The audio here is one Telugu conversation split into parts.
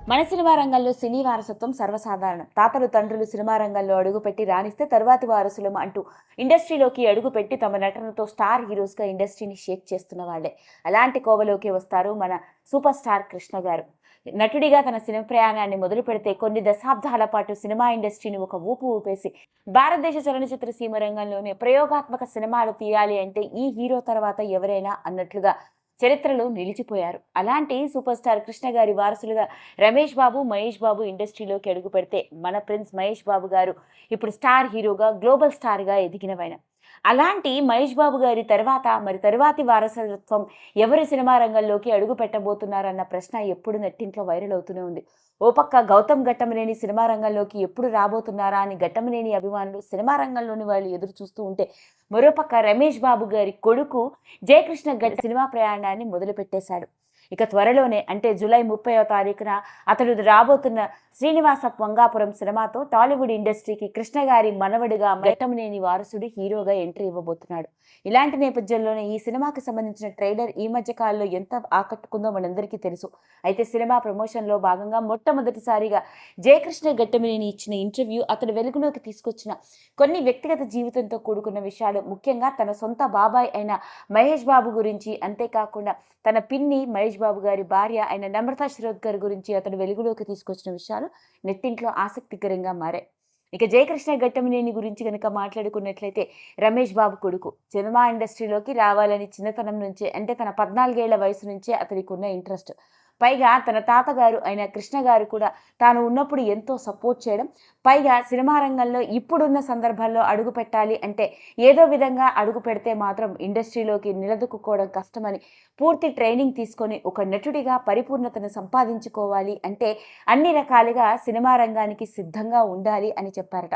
మన సినిమా రంగంలో సినీ వారసత్వం సర్వసాధారణం. తాతలు తండ్రులు సినిమా రంగంలో అడుగుపెట్టి రాణిస్తే తరువాతి వారసులం అంటూ ఇండస్ట్రీలోకి అడుగుపెట్టి తమ నటనతో స్టార్ హీరోస్గా ఇండస్ట్రీని షేక్ చేస్తున్న వాళ్లే. అలాంటి కోవలోకి వస్తారు మన సూపర్ స్టార్ కృష్ణ గారు. నటుడిగా తన సినిమా ప్రయాణాన్ని మొదలు పెడితే కొన్ని దశాబ్దాల పాటు సినిమా ఇండస్ట్రీని ఒక ఊపు ఊపేసి భారతదేశ చలనచిత్ర సీమ రంగంలోనే ప్రయోగాత్మక సినిమాలు తీయాలి అంటే ఈ హీరో తర్వాత ఎవరైనా అన్నట్లుగా చరిత్రలో నిలిచిపోయారు. అలాంటి సూపర్ స్టార్ కృష్ణ గారి వారసులుగా రమేష్ బాబు, మహేష్ బాబు ఇండస్ట్రీలోకి అడుగు పెడితే మన ప్రిన్స్ మహేష్ బాబు గారు ఇప్పుడు స్టార్ హీరోగా, గ్లోబల్ స్టార్గా ఎదిగినవైన. అలాంటి మహేష్ బాబు గారి తర్వాత తరువాతి వారసత్వం ఎవరి సినిమా రంగంలోకి అడుగు పెట్టబోతున్నారన్న ప్రశ్న ఎప్పుడు నెట్టింట్లో వైరల్ అవుతూనే ఉంది. ఓ పక్క గౌతమ్ ఘట్టమనేని సినిమా రంగంలోకి ఎప్పుడు రాబోతున్నారా అని ఘట్టమనేని అభిమానులు, సినిమా రంగంలోని వాళ్ళు ఎదురు చూస్తూ ఉంటే, మరోపక్క రమేష్ బాబు గారి కొడుకు జయకృష్ణ గట్ సినిమా ప్రయాణాన్ని మొదలుపెట్టేశాడు. ఇక త్వరలోనే అంటే జూలై 30వ తారీఖున అతడు రాబోతున్న శ్రీనివాస వంగాపురం సినిమాతో టాలీవుడ్ ఇండస్ట్రీకి కృష్ణ గారి మనవడిగా ఘట్టమనేని వారసుడు హీరోగా ఎంట్రీ ఇవ్వబోతున్నాడు. ఇలాంటి నేపథ్యంలోనే ఈ సినిమాకి సంబంధించిన ట్రైలర్ ఈ మధ్య కాలంలో ఎంత ఆకట్టుకుందో మనందరికీ తెలుసు. అయితే సినిమా ప్రమోషన్లో భాగంగా మొట్టమొదటిసారిగా జయకృష్ణ ఘట్టమనేని ఇచ్చిన ఇంటర్వ్యూ అతడు వెలుగులోకి తీసుకొచ్చిన కొన్ని వ్యక్తిగత జీవితంతో కూడుకున్న విషయాలు, ముఖ్యంగా తన సొంత బాబాయ్ అయిన మహేష్ బాబు గురించి, అంతేకాకుండా తన పిన్ని మహేష్ బాబు గారి భార్య అయిన నమ్రతా శిరోద్కర్ గురించి అతడు వెలుగులోకి తీసుకొచ్చిన విషయాలు నెట్టింట్లో ఆసక్తికరంగా మారాయి. ఇక జయకృష్ణ ఘట్టమనేని గురించి కనుక మాట్లాడుకున్నట్లయితే, రమేష్ బాబు కొడుకు సినిమా ఇండస్ట్రీలోకి రావాలని చిన్నతనం నుంచే, అంటే తన 14 ఏళ్ల వయసు నుంచే అతనికి ఉన్న ఇంట్రెస్ట్. పైగా తన తాతగారు అయిన కృష్ణ గారు కూడా తాను ఉన్నప్పుడు ఎంతో సపోర్ట్ చేయడం, పైగా సినిమా రంగంలో ఇప్పుడున్న సందర్భాల్లో అడుగు పెట్టాలి అంటే ఏదో విధంగా అడుగు పెడితే మాత్రం ఇండస్ట్రీలోకి నిలదొక్కుకోవడం కష్టమని, పూర్తి ట్రైనింగ్ తీసుకొని ఒక నటుడిగా పరిపూర్ణతను సంపాదించుకోవాలి అంటే అన్ని రకాలుగా సినిమా రంగానికి సిద్ధంగా ఉండాలి అని చెప్పారట.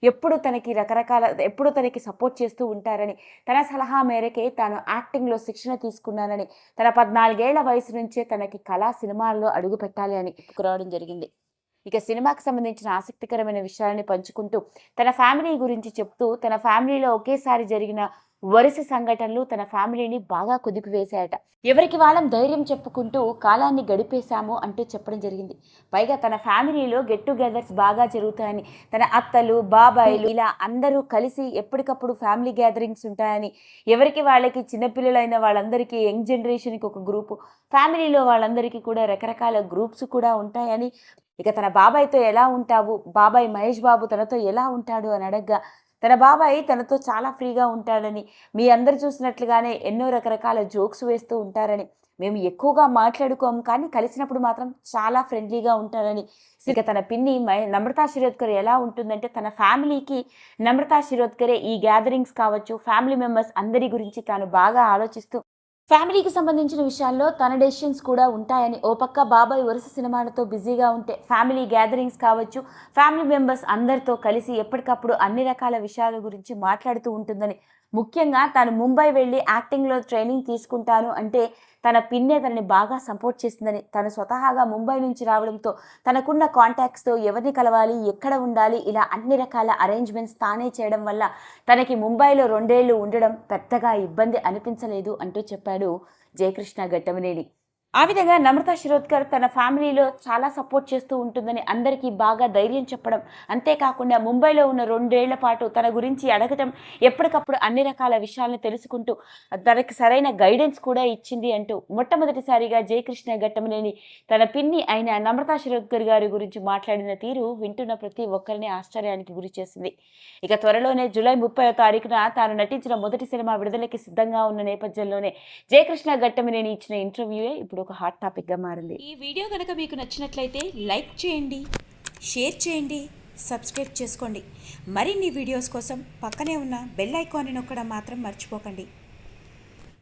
ఎప్పుడు తనకి సపోర్ట్ చేస్తూ ఉంటారని, తన సలహా మేరకే తాను యాక్టింగ్లో శిక్షణ తీసుకున్నానని, తన 14 ఏళ్ల వయసు నుంచే తనకి కళా సినిమాల్లో అడుగు పెట్టాలి అని రావడం జరిగింది. ఇక సినిమాకి సంబంధించిన ఆసక్తికరమైన విషయాలని పంచుకుంటూ తన ఫ్యామిలీ గురించి చెప్తూ, తన ఫ్యామిలీలో ఒకేసారి జరిగిన వరుస సంఘటనలు తన ఫ్యామిలీని బాగా కుదిపివేశాయట. ఎవరికి వాళ్ళం ధైర్యం చెప్పుకుంటూ కాలాన్ని గడిపేశాము అంటూ చెప్పడం జరిగింది. పైగా తన ఫ్యామిలీలో గెట్ టుగెదర్స్ బాగా జరుగుతాయని, తన అత్తలు, బాబాయిలు ఇలా అందరూ కలిసి ఎప్పటికప్పుడు ఫ్యామిలీ గ్యాదరింగ్స్ ఉంటాయని, ఎవరికి వాళ్ళకి చిన్నపిల్లలైన వాళ్ళందరికీ యంగ్ జనరేషన్కి ఒక గ్రూపు, ఫ్యామిలీలో వాళ్ళందరికీ కూడా రకరకాల గ్రూప్స్ కూడా ఉంటాయని, ఇక తన బాబాయ్తో ఎలా ఉంటావు, బాబాయ్ మహేష్ బాబు తనతో ఎలా ఉంటాడు అని అడగ్గా తన బాబాయ్ తనతో చాలా ఫ్రీగా ఉంటాడని, మీ అందరు చూసినట్లుగానే ఎన్నో రకరకాల జోక్స్ వేస్తూ ఉంటారని, మేము ఎక్కువగా మాట్లాడుకోము కానీ కలిసినప్పుడు మాత్రం చాలా ఫ్రెండ్లీగా ఉంటారని, ఇక తన పిన్ని నమ్రతా శిరోద్కర్ ఎలా ఉంటుందంటే తన ఫ్యామిలీకి నమ్రతా శిరోద్కరే ఈ గ్యాదరింగ్స్ కావచ్చు, ఫ్యామిలీ మెంబర్స్ అందరి గురించి తాను బాగా ఆలోచిస్తూ ఫ్యామిలీకి సంబంధించిన విషయాల్లో తన డెసిషన్స్ కూడా ఉంటాయని, ఓ పక్క బాబాయ్ వరుస సినిమాలతో బిజీగా ఉంటే ఫ్యామిలీ గ్యాదరింగ్స్ కావచ్చు, ఫ్యామిలీ మెంబర్స్ అందరితో కలిసి ఎప్పటికప్పుడు అన్ని రకాల విషయాల గురించి మాట్లాడుతూ ఉంటుందని, ముఖ్యంగా తాను ముంబై వెళ్ళి యాక్టింగ్లో ట్రైనింగ్ తీసుకుంటాను అంటే తన పిన్నే తనని బాగా సపోర్ట్ చేసిందని, తను స్వతహాగా ముంబై నుంచి రావడంతో తనకున్న కాంటాక్ట్స్తో ఎవరిని కలవాలి, ఎక్కడ ఉండాలి, ఇలా అన్ని రకాల అరేంజ్మెంట్స్ తానే చేయడం వల్ల తనకి ముంబైలో 2 ఏళ్లు ఉండడం పెద్దగా ఇబ్బంది అనిపించలేదు అంటూ చెప్పాడు జయకృష్ణ ఘట్టమనేని. ఆ విధంగా నమ్రతా శిరోద్కర్ తన ఫ్యామిలీలో చాలా సపోర్ట్ చేస్తూ ఉంటుందని అందరికీ బాగా ధైర్యం చెప్పడం, అంతేకాకుండా ముంబైలో ఉన్న 2 ఏళ్ల పాటు తన గురించి అడగటం, ఎప్పటికప్పుడు అన్ని రకాల విషయాలను తెలుసుకుంటూ తనకి సరైన గైడెన్స్ కూడా ఇచ్చింది అంటూ మొట్టమొదటిసారిగా జయకృష్ణ ఘట్టమనేని తన పిన్ని అయిన నమ్రతా శిరోద్కర్ గారి గురించి మాట్లాడిన తీరు వింటున్న ప్రతి ఒక్కరిని ఆశ్చర్యానికి గురి చేసింది. ఇక త్వరలోనే జూలై 30వ తారీఖున తాను నటించిన మొదటి సినిమా విడుదలకి సిద్ధంగా ఉన్న నేపథ్యంలోనే జయకృష్ణ ఘట్టమనేని ఇచ్చిన ఇంటర్వ్యూయే ఇప్పుడు ఒక హాట్ టాపిక్గా మారింది. ఈ వీడియో కనుక మీకు నచ్చినట్లయితే లైక్ చేయండి, షేర్ చేయండి, సబ్స్క్రైబ్ చేసుకోండి. మరిన్ని వీడియోస్ కోసం పక్కనే ఉన్న బెల్ ఐకాన్ని నొక్కడం మాత్రం మర్చిపోకండి.